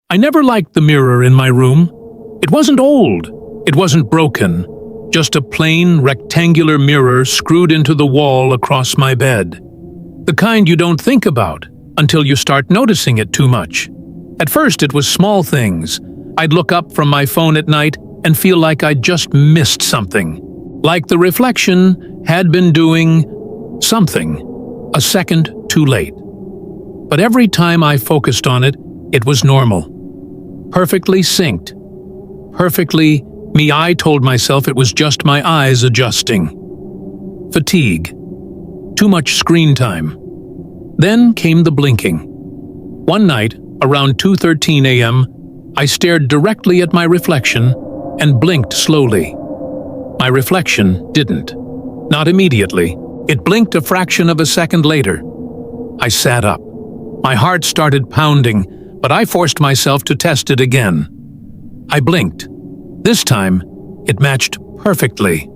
I never liked the mirror in my room. It wasn't old. It wasn't broken. Just a plain, rectangular mirror screwed into the wall across my bed. The kind you don't think about until you start noticing it too much. At first, it was small things. I'd look up from my phone at night and feel like I'd just missed something. Like the reflection had been doing something a second too late. But every time I focused on it, it was normal. Perfectly synced. Perfectly me. I told myself it was just my eyes adjusting. Fatigue. Too much screen time. Then came the blinking. One night, around 2:13 a.m., I stared directly at my reflection and blinked slowly. My reflection didn't. Not immediately. It blinked a fraction of a second later. I sat up. My heart started pounding, but I forced myself to test it again. I blinked. This time, it matched perfectly.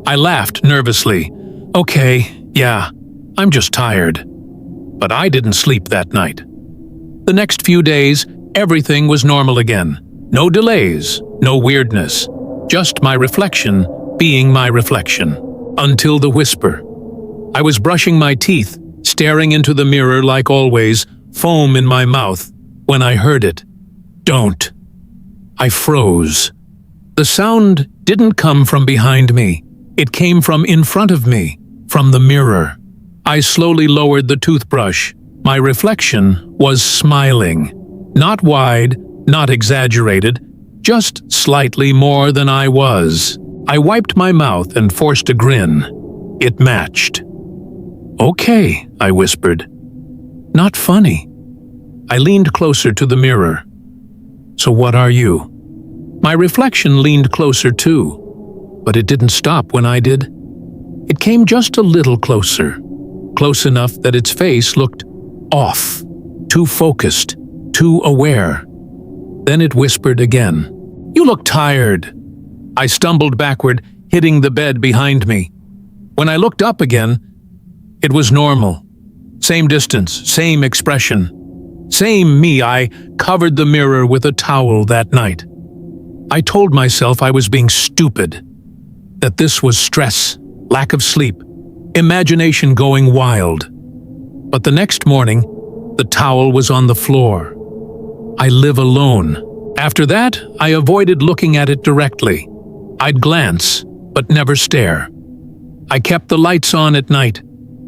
I laughed nervously. Okay, yeah, I'm just tired. But I didn't sleep that night. The next few days, everything was normal again. No delays, no weirdness. Just my reflection being my reflection. Until the whisper. I was brushing my teeth, staring into the mirror like always, foam in my mouth, when I heard it. Don't. I froze. The sound didn't come from behind me. It came from in front of me, from the mirror. I slowly lowered the toothbrush. My reflection was smiling. Not wide, not exaggerated, just slightly more than I was. I wiped my mouth and forced a grin. It matched. Okay, I whispered. Not funny. I leaned closer to the mirror. So what are you? My reflection leaned closer too, but it didn't stop when I did. It came just a little closer, close enough that its face looked off, too focused, too aware. Then it whispered again. You look tired. I stumbled backward, hitting the bed behind me. When I looked up again, it was normal. Same distance, same expression. Same me. I covered the mirror with a towel that night. I told myself I was being stupid, that this was stress, lack of sleep, imagination going wild. But the next morning, the towel was on the floor. I live alone. After that, I avoided looking at it directly. I'd glance, but never stare. I kept the lights on at night.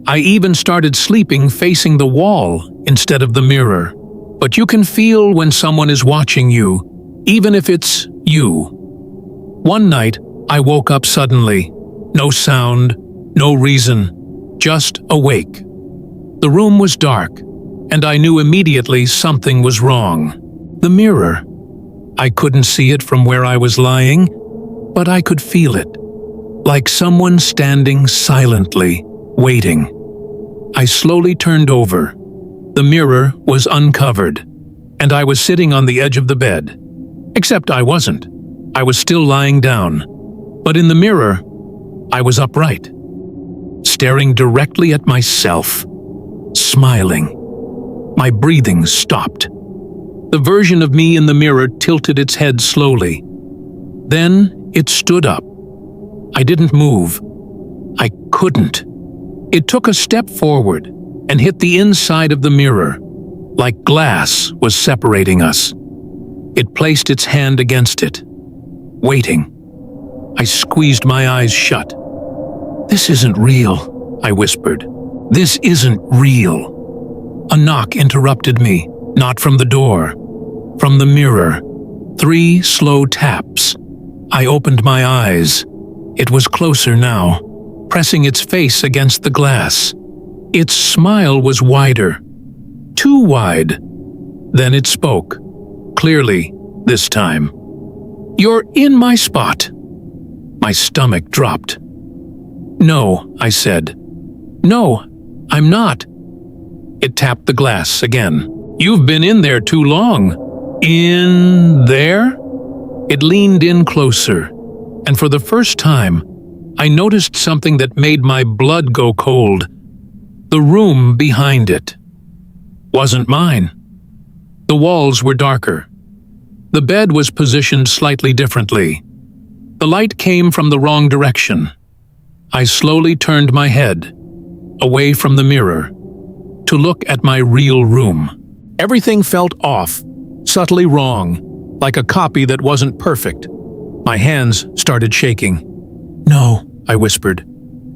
I even started sleeping facing the wall instead of the mirror. But you can feel when someone is watching you, even if it's you. One night, I woke up suddenly. No sound, no reason, just awake. The room was dark, and I knew immediately something was wrong. The mirror. I couldn't see it from where I was lying, but I could feel it, like someone standing silently, waiting. I slowly turned over. The mirror was uncovered, and I was sitting on the edge of the bed. Except I wasn't. I was still lying down. But in the mirror, I was upright, staring directly at myself, smiling. My breathing stopped. The version of me in the mirror tilted its head slowly. Then it stood up. I didn't move. I couldn't. It took a step forward and hit the inside of the mirror, like glass was separating us. It placed its hand against it, waiting. I squeezed my eyes shut. This isn't real, I whispered. This isn't real. A knock interrupted me, not from the door, from the mirror. 3 slow taps. I opened my eyes. It was closer now, pressing its face against the glass. Its smile was wider, too wide. Then it spoke, clearly this time. You're in my spot. My stomach dropped. No, I said. No, I'm not. It tapped the glass again. You've been in there too long. In there? It leaned in closer, and for the first time, I noticed something that made my blood go cold. The room behind it wasn't mine. The walls were darker. The bed was positioned slightly differently. The light came from the wrong direction. I slowly turned my head, away from the mirror, to look at my real room. Everything felt off, subtly wrong, like a copy that wasn't perfect. My hands started shaking. "No," I whispered.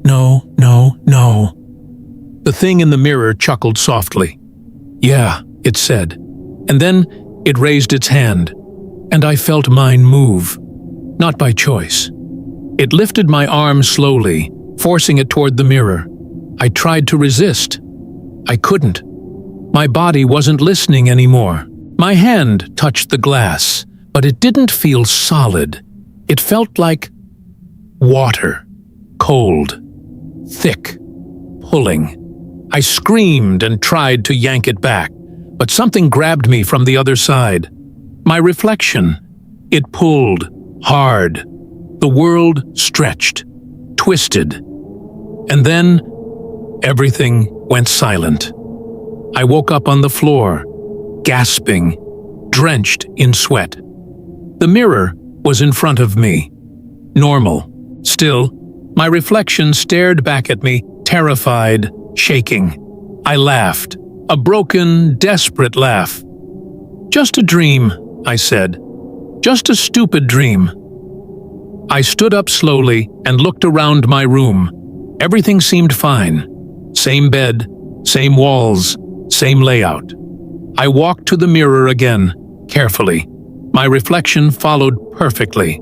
"No, no, no." The thing in the mirror chuckled softly. "Yeah," it said, and then it raised its hand, and I felt mine move, not by choice. It lifted my arm slowly, forcing it toward the mirror. I tried to resist. I couldn't. My body wasn't listening anymore. My hand touched the glass, but it didn't feel solid. It felt like water, cold, thick, pulling. I screamed and tried to yank it back, but something grabbed me from the other side. My reflection. It pulled, hard. The world stretched, twisted. And then, everything went silent. I woke up on the floor, gasping, drenched in sweat. The mirror was in front of me. Normal. Still, my reflection stared back at me, terrified, shaking. I laughed, a broken, desperate laugh. "Just a dream," I said. "Just a stupid dream." I stood up slowly and looked around my room. Everything seemed fine. Same bed, same walls, same layout. I walked to the mirror again, carefully. My reflection followed perfectly.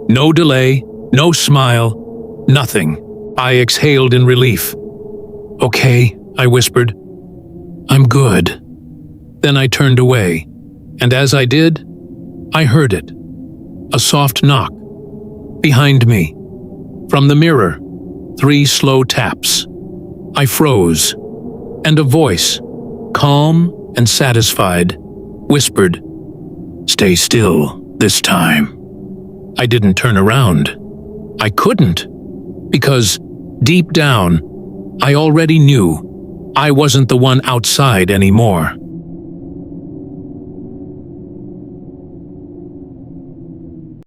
No delay, no smile, nothing. I exhaled in relief. "Okay," I whispered. "I'm good." Then I turned away, and as I did, I heard it. A soft knock. Behind me. From the mirror, 3 slow taps. I froze, and a voice, calm and satisfied, whispered, "Stay still this time." I didn't turn around. I couldn't, because deep down, I already knew I wasn't the one outside anymore.